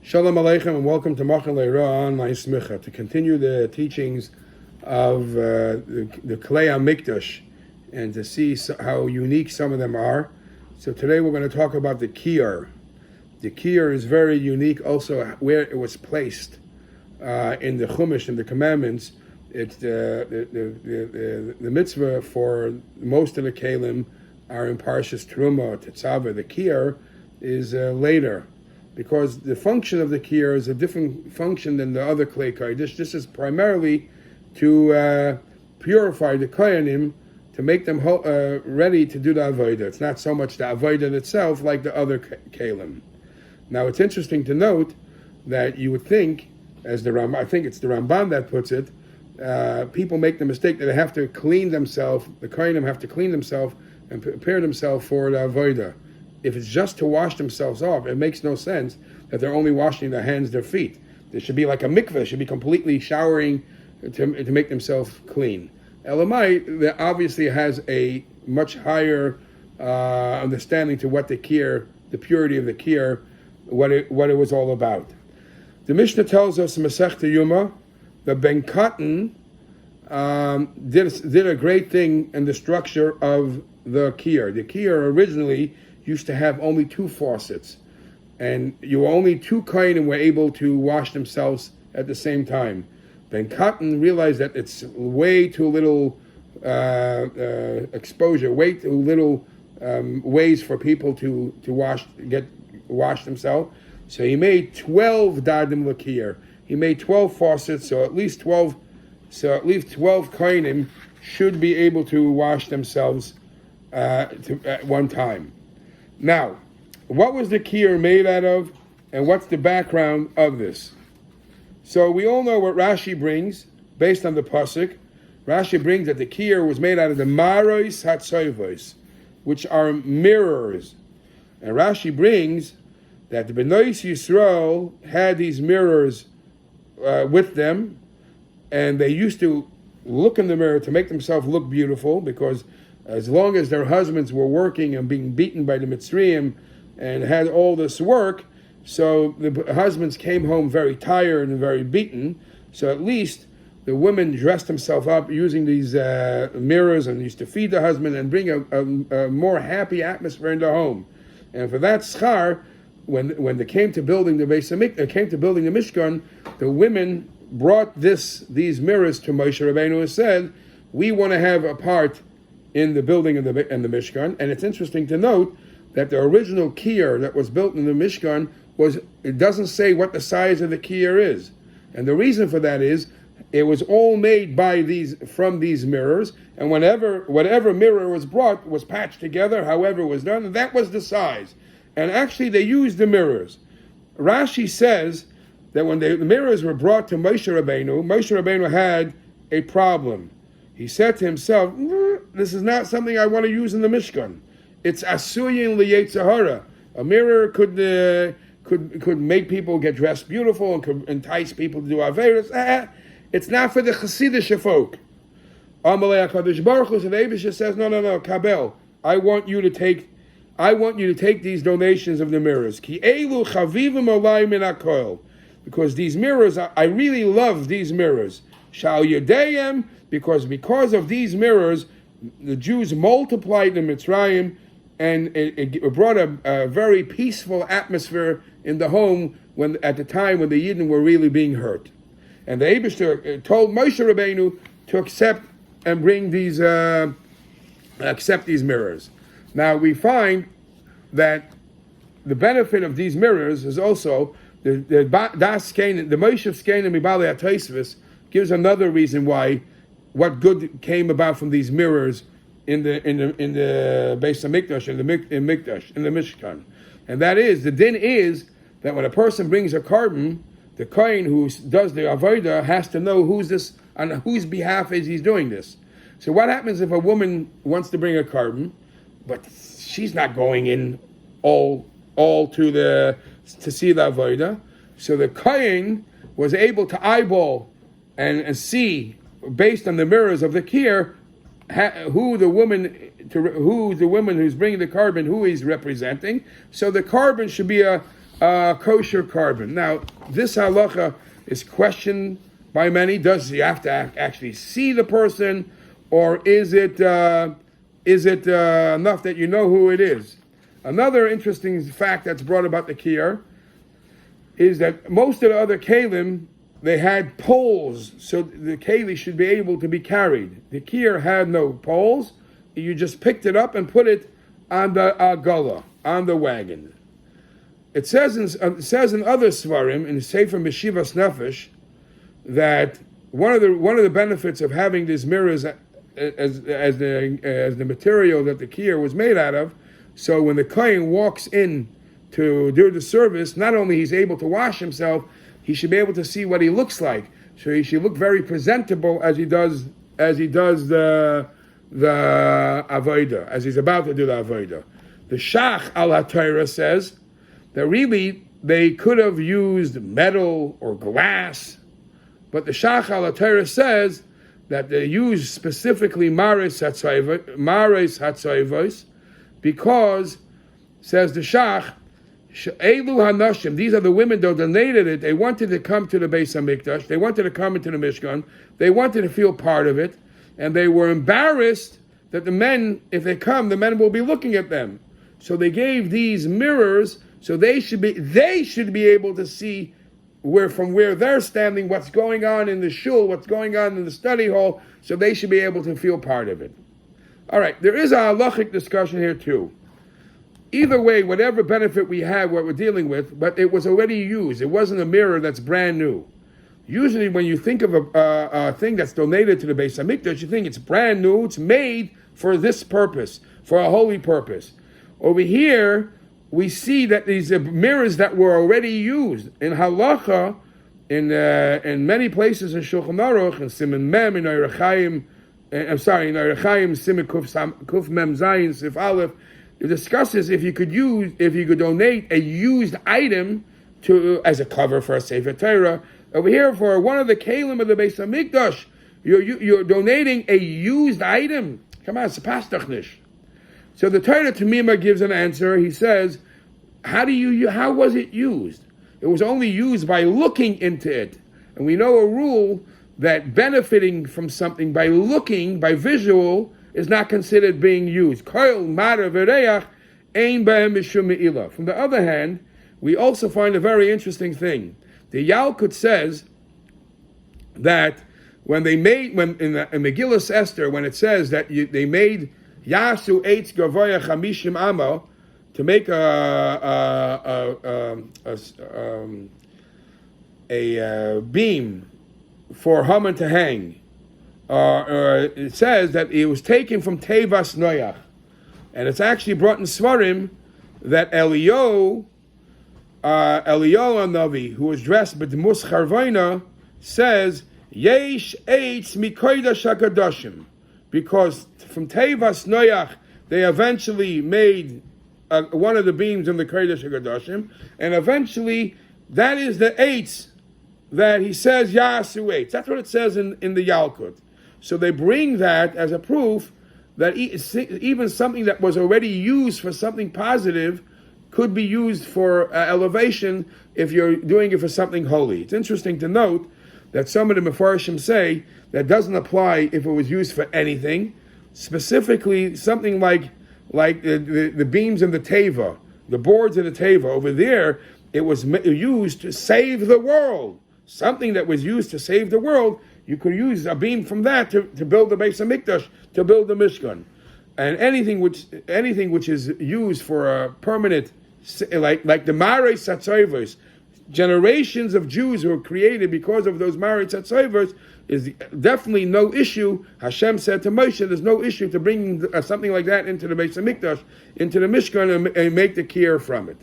Shalom Aleichem and welcome to Machal Eira Online Smicha to continue the teachings of the Klei HaMikdash and to see how unique some of them are. So today we're going to talk about the Kiyor. The Kiyor is very unique also where it was placed in the Chumash and the commandments. It's the mitzvah for most of the Kalim are in Parshas Teruma, Tetzaveh. The Kiyor is later, because the function of the Kiyor is a different function than the other Klei Kodesh. This is primarily to purify the Kohanim, to make them ready to do the Avodah. It's not so much the Avodah itself like the other Kalim. Now it's interesting to note that you would think, as I think it's the Ramban that puts it, people make the mistake that they have to clean themselves, the Kohanim have to clean themselves and prepare themselves for the Avodah. If it's just to wash themselves off, it makes no sense that they're only washing their hands, their feet. There should be like a mikveh, should be completely showering to make themselves clean. Elamai, that obviously has a much higher understanding to what the Kiyor, the purity of the Kiyor, what it was all about. The Mishnah tells us in Masechta Yuma that Ben Katan did a great thing in the structure of the Kiyor. The Kiyor originally used to have only two faucets, and only two kohanim were able to wash themselves at the same time. Ben Katan realized that it's way too little exposure, way too little ways for people to wash themselves. So he made 12 dadim l'Kiyor. He made 12 faucets, so at least 12 kohanim should be able to wash themselves at one time. Now, what was the Kiyor made out of, and what's the background of this? So we all know what Rashi brings, based on the pasuk. Rashi brings that the Kiyor was made out of the maros hatzoivos, which are mirrors. And Rashi brings that the Bnei Yisrael had these mirrors with them, and they used to look in the mirror to make themselves look beautiful, because as long as their husbands were working and being beaten by the Mitzrayim and had all this work, so the husbands came home very tired and very beaten. So at least the women dressed themselves up using these mirrors and used to feed the husband and bring a more happy atmosphere in the home. And for that schar, when they came to building the Beis Hamikdash, came to building the Mishkan, the women brought these mirrors to Moshe Rabbeinu and said, "We want to have a part in the building of the Mishkan." And it's interesting to note that the original Kiyor that was built in the Mishkan it doesn't say what the size of the Kiyor is. And the reason for that is it was all made from these mirrors, and whatever mirror was brought was patched together, however it was done, and that was the size. And actually they used the mirrors. Rashi says that when the mirrors were brought to Moshe Rabbeinu had a problem. He said to himself, "This is not something I want to use in the Mishkan. It's asuyin liyetzahara. A mirror could make people get dressed beautiful and could entice people to do averos. It's not for the Hasidic folk." Amalei HaKadosh Baruch Hu, so the Eibusha says, no, Kabel, I want you to take these donations of the mirrors. Ki elu chavivim olai min hakoil. Because these mirrors, I really love these mirrors. Shal yedayim, because of these mirrors, the Jews multiplied in Mitzrayim, and it brought a very peaceful atmosphere in the home at the time when the Yidden were really being hurt. And the Eibusher told Moshe Rabbeinu to accept and bring accept these mirrors. Now we find that the benefit of these mirrors is also the Moshe Skein and Mibale HaTosfos gives another reason why what good came about from these mirrors in the Beis Hamikdash, in the Mishkan. And that is, the din is that when a person brings a carbon, the kohen who does the avodah has to know on whose behalf is he's doing this. So what happens if a woman wants to bring a carbon, but she's not going in all to see the avodah? So the kohen was able to eyeball and see, based on the mirrors of the Kiyor, who the woman who's bringing the carbon, who he's representing. So the carbon should be a kosher carbon. Now, this halacha is questioned by many. Does he have to actually see the person, or is it enough that you know who it is? Another interesting fact that's brought about the Kiyor is that most of the other kalim, they had poles, so the keli should be able to be carried. The Kiyor had no poles. You just picked it up and put it on the gullah, on the wagon. It says in other svarim, in Sefer Meshivas Nefesh, that one of the benefits of having these mirrors as the material that the Kiyor was made out of, so when the kohen walks in to do the service, not only he's able to wash himself, he should be able to see what he looks like. So he should look very presentable as he does the avodah, as he's about to do the avodah. The Shach al HaTorah says that really they could have used metal or glass, but the Shach al HaTorah says that they use specifically mares hatzayvos, because, says the Shach, Elu Hanashim, these are the women that donated it. They wanted to come to the Beis HaMikdash. They wanted to come into the Mishkan. They wanted to feel part of it. And they were embarrassed that the men, if they come, the men will be looking at them. So they gave these mirrors so they should be able to see from where they're standing, what's going on in the shul, what's going on in the study hall, so they should be able to feel part of it. All right, there is a halachic discussion here too. Either way, whatever benefit we have, what we're dealing with, but it was already used. It wasn't a mirror that's brand new. Usually when you think of a thing that's donated to the Beis HaMikdash, you think it's brand new, it's made for this purpose, for a holy purpose. Over here, we see that these are mirrors that were already used. In halacha, in many places in Shulchan Aruch, in Siman Mem, in Eirechayim, in Eirechayim, Siman Kuf Mem Zayin, Sif Aleph, it discusses if you could donate a used item as a cover for a Sefer Torah. Over here, for one of the kalim of the Beis HaMikdash, you're donating a used item. Come on, it's pastach nish. So the Torah Tamima gives an answer. He says, how was it used? It was only used by looking into it. And we know a rule that benefiting from something by looking, by visual, is not considered being used. From the other hand, we also find a very interesting thing. The Yalkut says that when in Megillas Esther, when it says that they made Yasu Eitz Gavoya Chamishim Amo to make a beam for Haman to hang, it says that it was taken from Tevas Noach, and it's actually brought in Svarim that Eliyahu Navi, who was dressed b'demus charvaina, says Yesh Eitz Mikodesh HaKadoshim, because from Tevas Noach they eventually made one of the beams in the Kodesh HaKadoshim, and eventually that is the Eitz that he says Yasu Eitz. That's what it says in the Yalkut. So they bring that as a proof that even something that was already used for something positive could be used for elevation if you're doing it for something holy. It's interesting to note that some of the Mefarshim say that doesn't apply if it was used for anything, specifically something like the beams in the Teva, the boards in the Teva. Over there, it was used to save the world. Something that was used to save the world, you could use a beam from that to build the Beis HaMikdash, to build the Mishkan. And anything which is used for a permanent, like the Marei Satzayvos, generations of Jews who were created because of those Marei Satzayvos, is definitely no issue. Hashem said to Moshe, there's no issue to bring something like that into the Beis HaMikdash, into the Mishkan, and make the Kiyor from it.